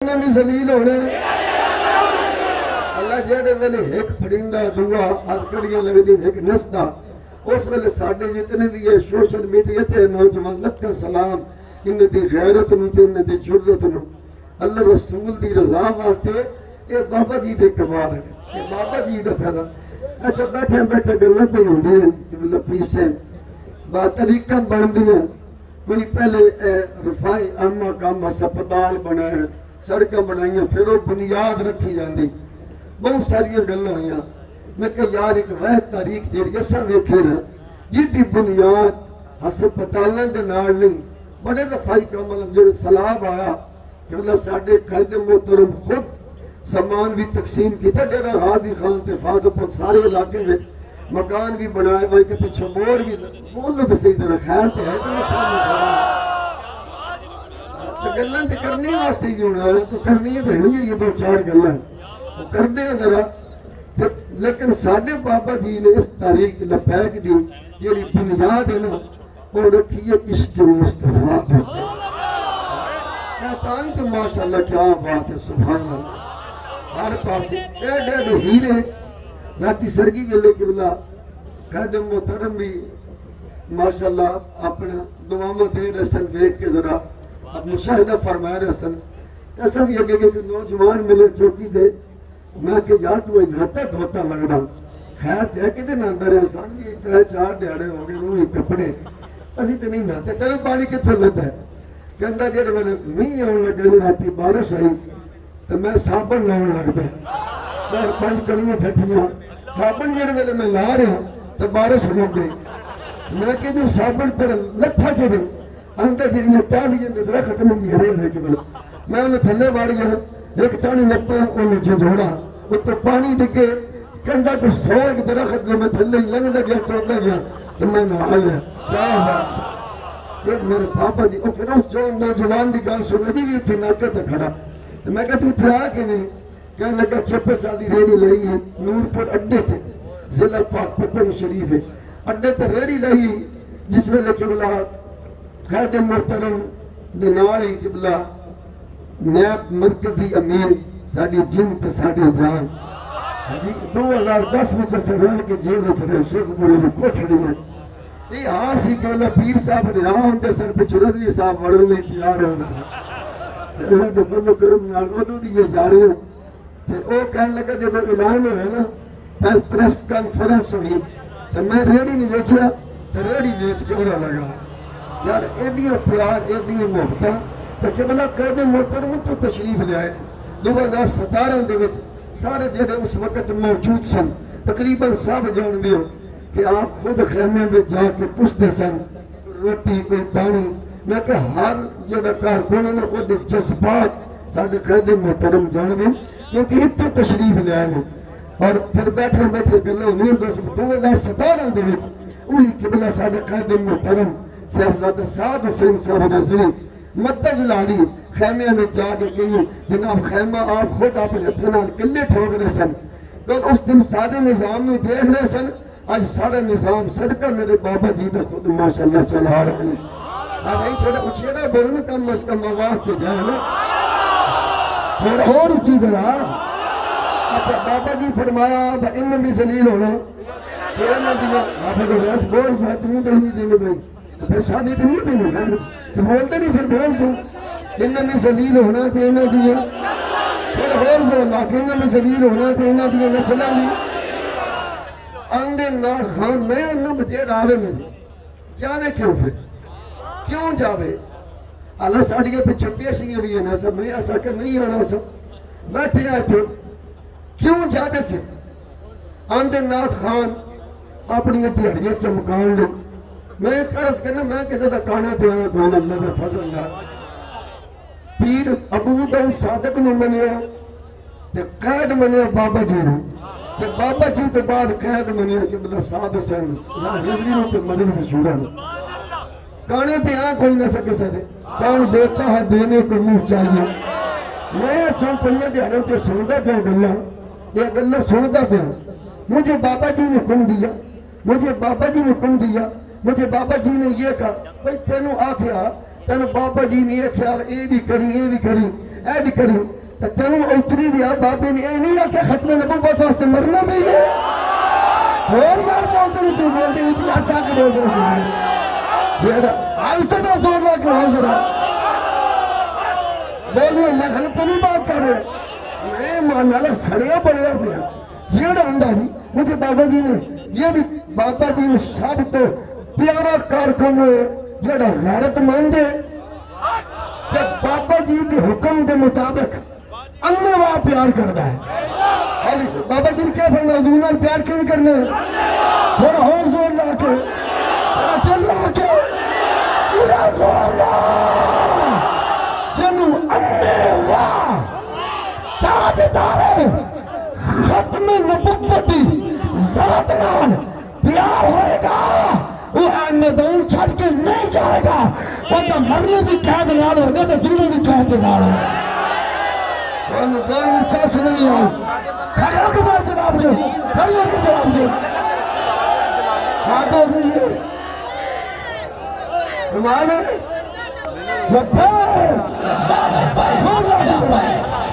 بھی ذلیل ہونے اللہ جڑے ویلے ایک پڑھیندا دعا ہاتھ کڑیاں لگدی ایک نسدا اس ویلے ساڈے جتنے بھی یہ سوشل میڈیا تے نوجوان لکھاں سلام ان دی غیرت نوں تے ان دی جرت نوں اللہ رسول دی رضا واسطے اے بابا جی دے کمال ہے اے بابا جی دا فائدہ اچھا بیٹھے بیٹھے گلاں پہ ہوندی ہیں کہ لفیس ہیں با طریقہ بندیاں کوئی پہلے رفائی عامہ کام ہسپتال بنائے سڑکیں بنائیاں پھر وہ بنیاد رکھی جاندی بہت ساری گلاں ہوئیاں میں کہ یار ایک واحد تاریخ جڑی اساں ویکھے نا جدی بنیاد ہسپتالاں دے نال نہیں بڑے رفائی کام جو سلاب آیا کہ اللہ ساڈے قائد محترم خود سامان بھی تقسیم کیتا جڑا ہادی خان تے فاضل پر سارے علاقے میں مکان بھی بنائے ہوئے کہ پیچھے مور بھی بولو تو صحیح طرح خیر تے ہے تو گلاں تے کرنی واسطے ہی ہونا ہے تو کرنی ہے تو یہ دو چار گلاں وہ کر دیں ذرا لیکن ساڈے بابا جی نے اس تاریخ لپیک دی جیڑی بنیاد ہے نا وہ رکھی ہے عشق مصطفیٰ پہ تاں تو ماشاءاللہ کیا بات ہے سبحان اللہ ہر پاس ایڈے ہیرے راتی سرگی گلے قبلہ خادم محترم بھی ماشاءاللہ اپنا دعاواں دے رسن دیکھ کے ذرا اب مشاہدہ فرمائے رسن ایسا بھی اگے کہ نوجوان ملے چوکی دے میں کہ یار تو نہتا دھوتا لگ رہا خیر دے کہ دن اندر انسان بھی اتنے چار دیاڑے ہو گئے وہ کپڑے اسی تو نہیں نہتے تیرے پانی کتھے لگتا ہے کہندہ جڑے میں نہیں آن لگے راتی بارش آئی تو میں صابن لاؤن لگتا میں پانچ کڑیاں ٹھٹیاں صابن جڑے ویلے میں لا رہا تو بارش رک گئی میں کہ جو صابن پر لٹھا کے دے اندر جڑی ٹالیاں دے درخت میں دی ہرے رہ کے میں انہیں تھلے واڑ گیا ایک ٹانی لپا انہیں جھوڑا وہ تو پانی ڈگے کہندا کہ 100 ایک درخت جو میں تھلے لنگدا گیا توڑتا گیا تو میں نہ آیا کیا ہے میرے پاپا جی اور پھر اس جو نوجوان دی گل سن دی بھی اتنے ناکے تے کھڑا میں کہا تو اتنے آ کے نہیں کہنے لگا 6 سال دی ریڑی لئی ہے نور پور اڈے تھے ضلع پاک پتن شریف ہے اڈے تے ریڑی لئی جس میں لے قبلہ قائد محترم دنائی قبلہ نیاب مرکزی امیر ساڑی جن تے ساڑی جان 2010 میں چسے رہن کے جیل میں تھے شیخ مولی کوٹھڑی میں یہ ہاں سی کہ اللہ پیر صاحب نے ہاں ہوندے سر پہ چردوی صاحب وڑن لئی تیار ہونا انہیں تو فضل کرم نالودو دیئے جا رہے ہیں پھر وہ کہنے لگا جب اعلان ہوئے نا پریس کانفرنس ہوئی تو میں ریڈی نہیں بیچیا تو ریڈی بیچ کے اڑا لگا یار ایڈیاں پیار ایڈیاں محبتاں تو قبلہ قائد محترم تو تشریف لے آئے 2017 دے وچ سارے جڑے اس وقت موجود سن تقریباً سب جان دیو کہ آپ خود خیمے میں جا کے پوچھتے سن روٹی کوئی پانی میں کہ ہر جڑا کارکن نے خود جذبات سارے قائد محترم جان دیں کیونکہ اتنے تشریف لے آئے اور پھر بیٹھے بیٹھے گلے نہیں 2017 دے وچ وہی قبلہ سارے قائد محترم صاحبزادہ سعد حسین صاحب نظری مدد لالی خیمے میں جا کے گئی جناب خیمہ آپ خود اپنے اپنے کلے ٹھوک رہے سن تو اس دن سارے نظام میں دیکھ رہے سن آج سارا نظام صدقہ میرے بابا جی تو خود ماشاءاللہ چلا رہے ہیں آج ای تھوڑا اچھیڑا بولنے کم از کم آواز کے جائے نا تھوڑا اور اچھی طرح اچھا بابا جی فرمایا ان بھی ذلیل ہونا تھوڑا نہ دیا آپ کو ریس بول تمہیں تو نہیں دینے بھائی پھر شادی تو نہیں دینے تو بولتے نہیں پھر بول تو انہیں میں ذلیل ہونا تھے انہیں دیئے پھر غور سے اللہ کہ انہیں میں ذلیل ہونا تھے انہیں دیئے نسلہ لی اندھے نار خان میں انہیں بچے ڈالے میں جانے کیوں پھر کیوں جاوے اللہ ساڑھیے پہ چھپیہ شیئے بھی ہے نا سب میں ایسا کہ نہیں ہونا سب بیٹھے آئے تھے کیوں جاتے تھے اندھے نار خان اپنی دیڑیے چمکان لے میں عرض کرنا میں کسی دا کانا دے آیا کون اللہ دا فضل اللہ پیر ابو دن صادق نے منیا تے قید منیا بابا جی نے تے بابا جی تے بعد قید منیا کہ بلا سعد حسین نظری نے تے مدد سے چھوڑا کانے تے آیا کوئی نہ سکے سکے کون دیتا ہے دینے کو منہ چاہیے میں اچھا پنجے دے ہرے تے سنتا پہ گلہ یہ گلہ سنتا پہ مجھے بابا جی نے کم دیا مجھے بابا جی نے کم دیا مجھے بابا جی نے یہ کہا بھئی تینوں آکھیا تینوں بابا جی نے یہ کہا اے بھی کری اے بھی کری تو تینوں اتری دیا بابے نے اے نہیں آکھا ختم نبوت واسطے مرنا بھی ہے اور یار بولتے تو بولتے ہیں اچھا کے بولتے ہیں آج تک زور لا کے ہوں ذرا بولو میں غلط تو نہیں بات کر رہے میں ماننا لگ سڑیا پڑیا پیا جیڑا ہوں جی مجھے بابا جی نے یہ بھی بابا جی نے سب تو پیارا کارکن ہے جڑا غیرت مند ہے کہ بابا جی کے حکم کے مطابق اللہ واہ پیار کرتا ہے بابا جی نے کیا فرمایا حضور نال پیار کیوں کرنا تھوڑا اور زور لا کے دل لا کے پورا زور لا جنو اللہ واہ تاجدار ختم نبوتی ذات نال پیار ہوئے گا وہ میدان چھڑ کے نہیں جائے گا وہ تو مرنے بھی قید نال ہوگا تو جینے بھی قید نال ہوگا وہ کوئی چاس نہیں آئی کھڑے ہو کے ذرا جناب جو کھڑے ہو کے جناب جو ہاتھوں کے لیے ہمارے لبائے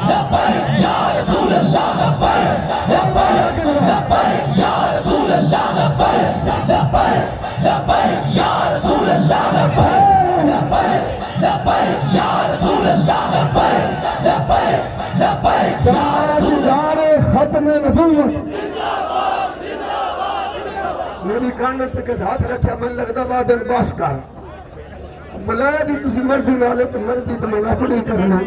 لبائے یا رسول اللہ لبائے لبائے یا رسول اللہ لبائے لبائے یا رسول اللہ لبائے یا رسول اللہ لبائے تاجدار ختم نبوت میری کانت تک ہاتھ رکھا میں لگتا بعد باس کر بلایا دی تسی مرضی نالے تو مرضی تو میں اپنی کرنا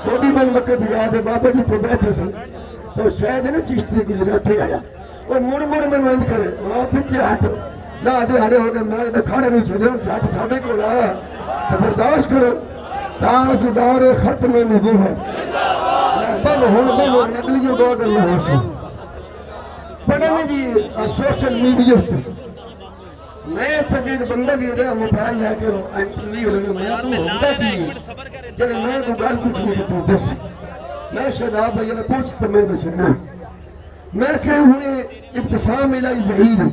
تھوڑی من وقت یاد ہے بابا جی تھے بیٹھے سے تو شاید ہے نا چشتی کی جراتے آیا اور مڑ میں مند کرے وہاں پیچھے ہاتھ نہ آدھے ہڑے ہو گئے میں تو کھاڑے نہیں چھوڑے ہوں جاتے ساڑھے کو لایا تو برداشت کرو تاجدار ختم نبوت بل ہوں نقلیوں دو اللہ حسن بڑے میں جی سوشل میڈیا تھے میں تک ایک بندہ بھی رہا موبائل لے کے انٹرویو لگا میں آپ کو ہوتا کی جب میں کو گال کچھ نہیں تو دس میں شہداب بھائی نے پوچھتا میں تو سننا میں کہ انہیں ابتسام الہی ظہیر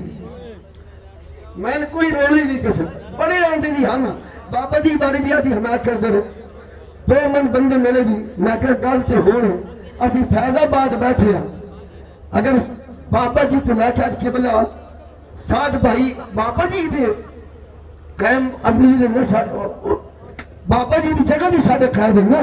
میں نے کوئی رولی نہیں کسے بڑے آندے دی ہم بابا جی بارے بھی آدھی حمایت کر دے رہے دو من بندے ملے بھی میں کہ گالتے ہونے اسی فیض آباد بیٹھے ہیں اگر بابا جی تو لے کے آج کے بلا ساتھ بھائی بابا جی دے قائم امیر نے بابا جی دی جگہ دی ساتھ قائد نا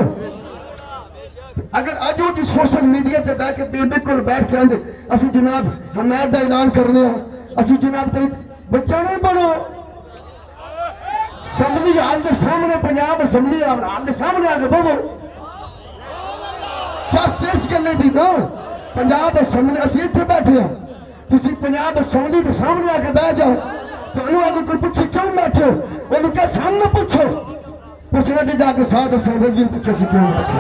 اگر آج وہ جی سوشل میڈیا تے بیٹھ کے بالکل بیٹھ کے آندے اسی جناب حمایت دا اعلان کرنے ہیں اسی جناب تے بچہ نہیں بڑھو اسمبلی حال دے سامنے پنجاب اسمبلی حال دے سامنے آگے بابو چاس تیس کے لئے دی نا پنجاب اسمبلی اسی اتھے بیٹھے ہیں کسی پنجاب اسمبلی دے سامنے آگے بیٹھ جاؤ تو انہوں آگے کوئی پوچھے کیوں بیٹھے ہو انہوں کہا سامنے پوچھو پوچھنا دے جا کے ساتھ اسمبلی پوچھے سے کیوں بیٹھے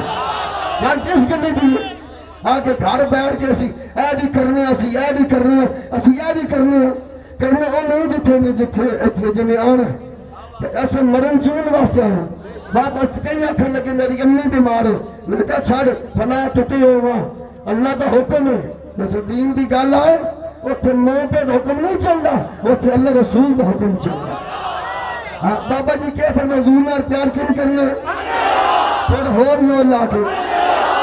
یار کس کرنے دی آگے گھر بیٹھ کے اسی اے بھی کرنے اسی اے بھی کرنے اسی اے بھی کرنے او نہیں جتھے نہیں جتھے جنہیں آنا ایسے مرن جون واسطے آنا باپ کہیں آکھن لگے میری امی بیمار ہے میں نے کہا چھاڑ فلا تُتی ہوگا اللہ کا حکم ہے جیسے دین دی گال آئے وہ تھے ماں پہ حکم نہیں چل رہا وہ تھے اللہ رسول کا حکم چل رہا بابا جی کیا فرمائے حضور نال پیار کیوں کرنے پھر ہور نو لا کے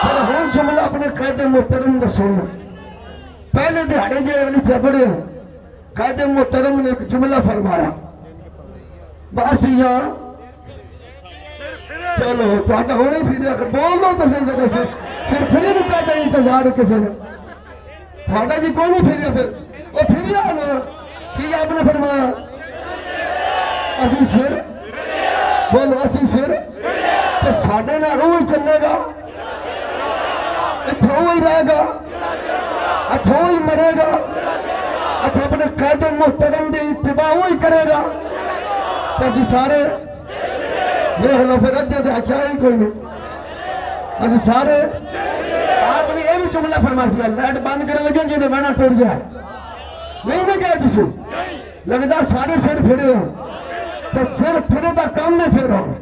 پھر ہور جملہ اپنے قائد محترم دا سننا پہلے دہاڑے جو علی تھے بڑے ہیں قائد محترم نے ایک جملہ فرمایا باسیاں چلو تو آٹا ہونے ہی پھر اگر بول دو تو سے صرف پھر بھی کہتا ہے انتظار کسے نے تھوڑا جی کون ہی پھر پھر وہ پھر آنا کہ آپ نے فرمایا اسی سر بولو اسی سر تو ساڑھے نہ روح چلے گا اتھو ہی رہے گا اتھو ہی مرے گا اتھو اپنے قائد محترم دے اتباع ہی کرے گا تو اسی سارے یہ ہلو پھر ادھے دے اچھائی کوئی نہیں اسی سارے آپ نے یہ بھی جملہ فرما سکا لائٹ بند کرنے لگے جنہیں بنا ٹوٹ جائے نہیں نہ کہا جسے لگتا سارے سر پھرے ہوں تو سر پھرے تا کام میں پھر ہوں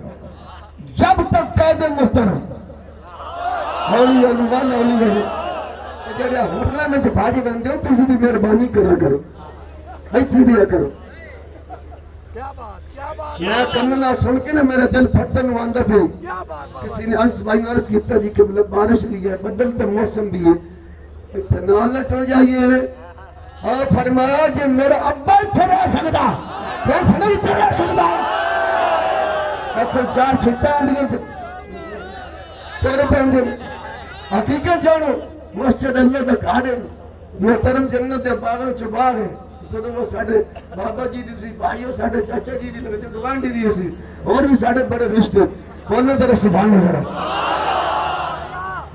جب تک قائد محترم اولی اولی والا اولی والا جڑیا ہوٹلہ میں جو بھاجی بندے ہو کسی بھی مہربانی کرا کرو ایتھی دیا کرو میں کننا سن کے نا میرا دل پھٹن واندہ پہ کسی نے انس بھائی نے عرض کیتا جی کہ بارش بھی ہے بدلتا موسم بھی ہے اتنا لٹ ہو جائیے اور فرمایا جی میرا ابا اتھے رہ سکتا کیسے نہیں اتھے رہ سکتا اتھے چار چھٹا اندھے تیرے پہ اندھے حقیقت جانو مسجد اللہ تک آ رہے محترم جنت دے باغوں چباغ ہے تو وہ ساڑھے بابا جی دی سی بھائیوں ساڑھے چاچا جی دی لگتے گوان دی دی سی اور بھی ساڑھے بڑے رشتے بولنے در سبحان اللہ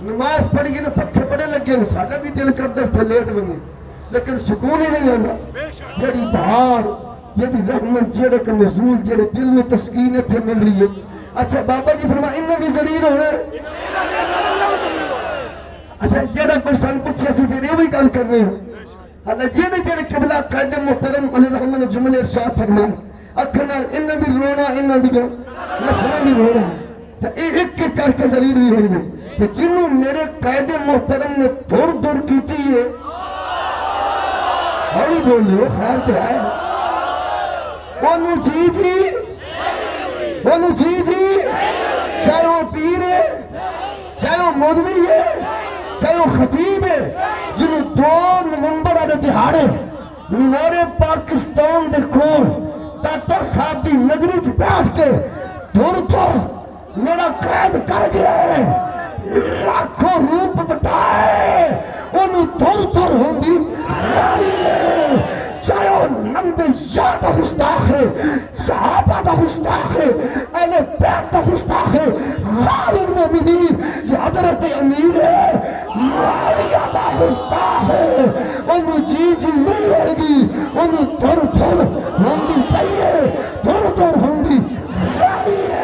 نماز پڑھ گئی نا پتھے بڑے لگے نا ساڑھا بھی دل کردہ تھے لیٹ بنگے لیکن سکون ہی نہیں ہوتا جڑی بہار جڑی رحمت جڑے کا نزول جڑے دل میں تسکین تھے مل رہی ہے اچھا بابا جی فرما انہیں بھی ضریر ہونا ہے اچھا جڑا کوئی سن پچھے سی پھر یہ بھی گل کر رہے ہیں اللہ جیڑے جیڑے قبلہ قائد محترم علی رحمن جملے ارشاد فرمان اکھنال انہیں بھی رونا انہیں بھی نسلہ بھی رونا تو ایک کے کر کے ضریر بھی ہوئی ہے کہ جنہوں میرے قائد محترم نے دور دور کیتی ہے ہوئی بول لے خیر تو ہے انہوں جی چاہے وہ پیر ہے چاہے وہ مولوی ہے چاہے وہ خطیب ہے جنہوں 2 نومبر آدھے دہاڑے مینار پاکستان دیکھو تاتا صاحب دی نگری چھ بیٹھ کے دور دور میرا قید کر گیا ہے لاکھوں روپ بٹائے انہوں دور دور ہوں گی رانی ہے چاہے وہ نمد یاد گستاخ ہے صحابہ دا گستاخ ہے اہل بیت دا گستاخ ہے غال المومنین یہ حضرت امیر ہے معاویہ دا گستاخ ہے انہوں جی نہیں ہوئے گی انہوں دور دور ہوں گی پہیے دور دور ہوں گی رانی ہے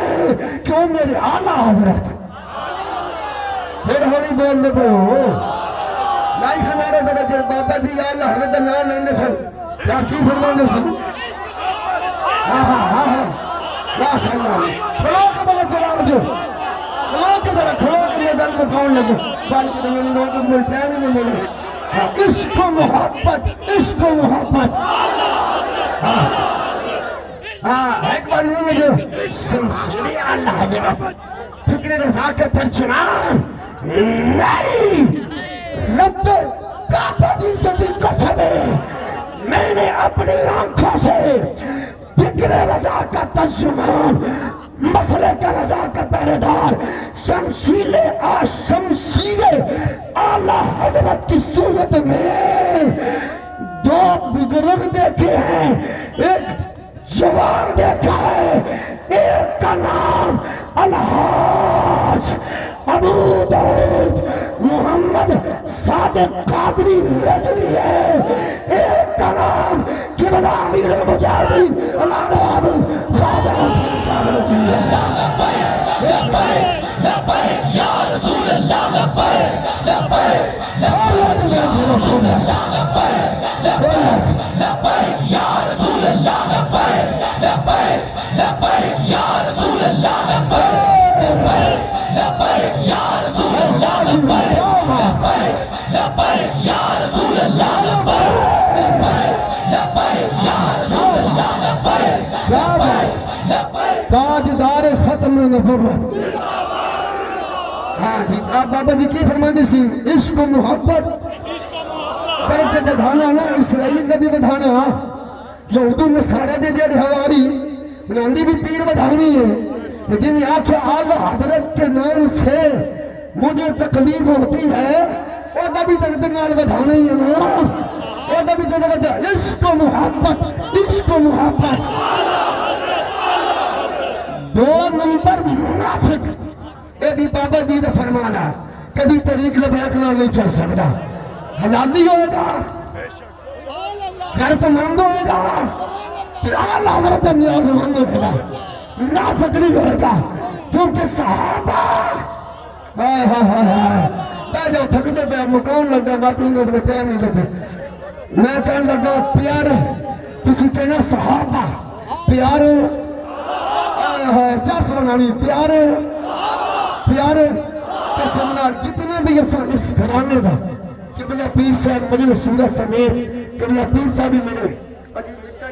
کیوں میرے آلہ حضرت پھر ہونی بول دے پہ ہو لائی خنارے درجہ بابا جی یا اللہ حضرت نام لینے سن جاتی فرمانے سے ماشاء اللہ کھلو کے بہت جلال جو کھلو کے ذرا کھلو کے لیے دل کو پھاؤں لگو بالی کے دنگی لوگ کو ملتے ہیں نہیں ملے عشق و محبت ایک بار نہیں لگے شمشیری اللہ حضرت فکر رضا کے ترچنا نہیں رب کعبہ دی صدیق قسم ہے میں نے اپنی آنکھوں سے فکر رضا کا ترجمان مسئلے کا رضا کا پہریدار شمشیر اعلیٰ حضرت کی صورت میں 2 بزرگ دیکھے ہیں ایک جوان دیکھا ہے ایک کا نام الحاج ابو داؤد محمد صادق قادری رضوی ہے ایک کا نام قبلہ امیر المجاہدین علامہ ابو خواجہ حسین صاحب رضوی ہے لبیک یا رسول اللہ لبیک یا رسول اللہ لبیک یا رسول اللہ لبیک یا رسول اللہ لبیک یا رسول اللہ لبیک یا رسول اللہ لبیک یا رسول اللہ تاجدار ختم نبوت ہاں جی آپ بابا جی کی فرمانے سی عشق و محبت کر کے بدھانا نا اسرائیل کا بھی بدھانا یہودو نصارہ دے جڑے ہواری بناندی بھی پیڑ بدھانی ہے لیکن آنکھ آلہ حضرت کے نام سے مجھے تکلیف ہوتی ہے وہ دا بھی تقدرنال بدھانا ہی ہے نا وہ دا بھی تقدرنال عشق و محبت 2 نمبر منافق اے بھی بابا جی نے فرمانا کبھی طریق لبیک نہ نہیں چل سکتا حلالی ہوئے گا غیرت مند ہوئے گا پھر آلہ حضرت نیاز مند ہوئے گا منافق نہیں ہوئے گا کیونکہ صحابہ پہ جاؤ تھکتے پہ مکان لگا باقی انہوں نے ٹائم نہیں لگے میں کہنے لگا پیارے کسی کہنا صحابہ پیارے چاس بنانی پیارے سمنار جتنے بھی اس گھرانے کا قبلہ پیر صاحب مجھے سورہ سمیت قبلہ پیر صاحب ہی ملے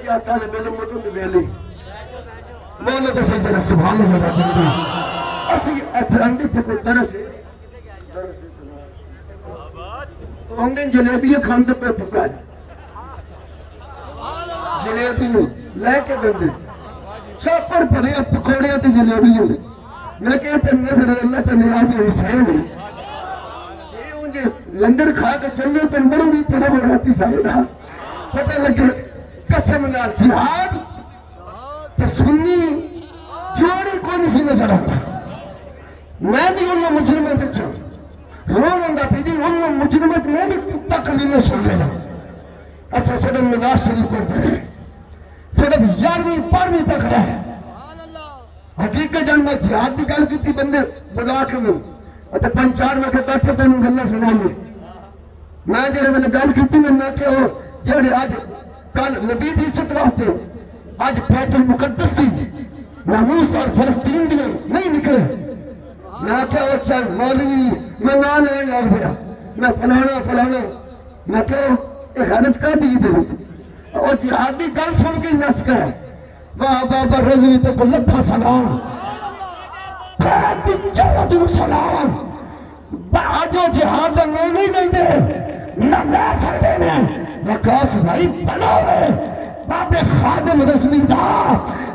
کیا طالب علم مدن ویلی بولو تو صحیح جنہ سبحان اللہ بندی اسی اترندی تھے کوئی درس ہے ہوں جلیبی کھاندے پہ پکا جلیبی لے کے دیں چاپر پڑے پکوڑے تے جلیبی میں کہتے ہیں نظر اللہ تے نیاز حسین ہے یہ انجھے لنگر کھا کے چلے تے مروڑی طرح بڑھاتی سائیدہ پتہ لگے قسم نال جہاد تے سنی جوڑی کونی سی نظر آتا میں بھی انہوں مجرمیں بچا رون اندہ پیجی انہوں مجرمت میں بھی تقلیمیں سن لینا ایسا صدر نواز شریف پڑھتے ہیں صرف 11ویں 12ویں تک رہے حقیقت جان میں جہاد دی گل کیتی بندے بلا کے میں اتے 5-4 میں کے بیٹھے پہ انہوں گلہ سنائیے میں جڑے میں نے گل کیتی میں کہ وہ جڑے آج کل نبی دی عزت واسطے آج بیت المقدس دی ناموس اور فلسطین بھی نہیں نکلے میں کیا وہ چل مولوی میں نہ لین لگ گیا میں فلانا میں کہ یہ غلط کا دی دے اور جہادی گل سن کے نس گئے واہ بابا رضوی تے کو لکھا سلام قید دی جلد سلام باجو جہاد نہیں دے نہ لے سکتے نے وکاس بھائی بناوے بابے خادم رضوی دا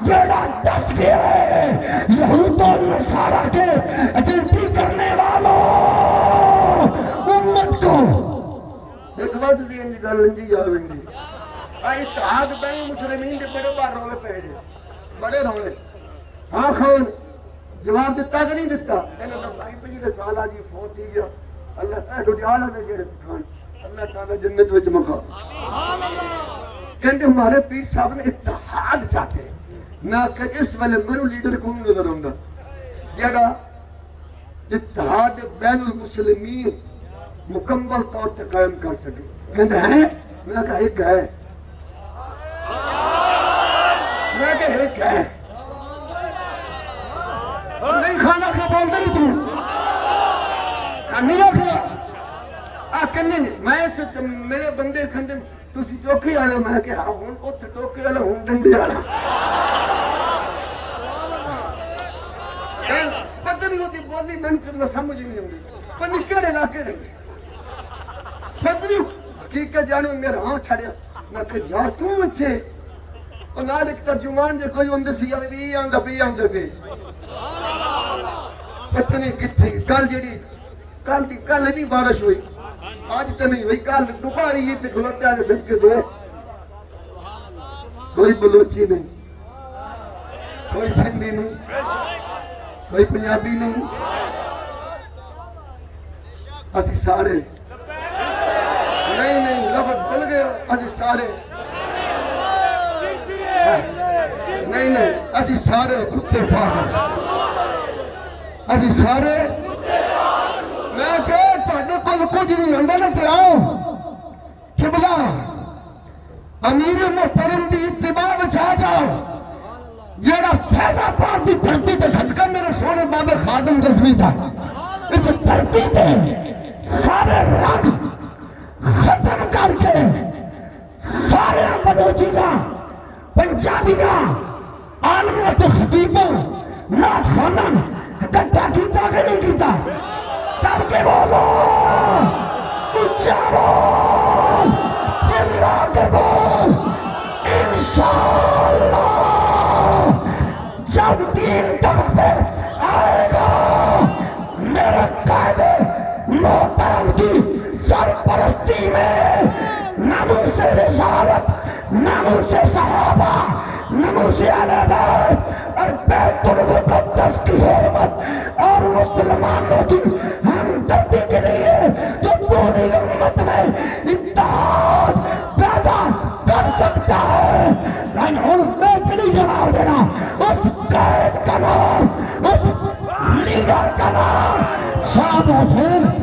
جیڑا دس گیا ہے یہود و نصارہ کے اجنٹی کرنے والوں امت کو ایک وقت دی انجی گل انجی جاویں اتحاد بین مسلمین دے بڑے بار رولے پہ دے بڑے رولے ہاں خون جواب دیتا کہ نہیں دیتا انہوں نے بھائی پہ جیدے سالہ جی فوت ہی گیا اللہ اہدو دیالا نے گئے خان اللہ تعالیٰ جنت وچ مقام کہتے ہمارے پیر صاحب نے اتحاد چاہتے ہیں میں کہ اس والے میرے لیڈر کون نظر ہوں گا جگہ اتحاد بین المسلمین مکمل طور پر قائم کر سکے کہتے ہیں میں کہا ایک ہے میں کہ ایک ہے نہیں کھانا کھا بولتے نہیں تم نہیں آکھا آکھنے میں میرے بندے کھندے تسی چوکی آلے میں کہ ہاں ہون اتھ ٹوکی آلے ہون ڈنڈی آلے پتہ نہیں ہوتی بولی میں کرنا سمجھ نہیں ہوتی پتہ کیڑے علاقے رہے پتہ نہیں حقیقت جانے میرا ہاں چھڑیا میں کہ یار تم اچھے اور نال ایک ترجمان جو کوئی اندر سی بھی آندہ بھی پتہ نہیں کتھی کل جیڑی کل نہیں بارش ہوئی آج تو نہیں ہوئی کل دوپہر یہ تھے کھلوتے آنے سب کے دو کوئی بلوچی نہیں کوئی سندھی نہیں کوئی پنجابی نہیں اسی سارے نہیں لفظ بل گئے اسی سارے نہیں اسی سارے کتے پاک اسی سارے میں کہ تھوڑے کول کچھ نہیں ہوندا نا تے آؤ قبلہ امیر محترم دی اتباع وچ آ جاؤ جیڑا فیض آباد دی دھرتی تے صدقہ میرے سونے بابے خادم رضوی تھا اس دھرتی تے سارے رنگ ختم کر کے سارے بلوچیاں پنجابیاں عالموں تے خطیبوں نات خانن اکٹھا کیتا کہ نہیں کیتا کر کے بولو اچھا بول دلہ کے بول انشاءاللہ جب دین تخت پہ آئے گا میرے قائد محترم کی سرپرستی میں ناموس رسالت ناموس صحابہ ناموس اہل بیت اور بیت المقدس کی حرمت اور مسلمانوں کی ہمدردی کے لیے جو پوری امت میں اتحاد پیدا کر سکتا ہے لیکن ہوں میں نہیں جواب دینا اس قائد کا نام اس لیڈر کا نام شاد حسین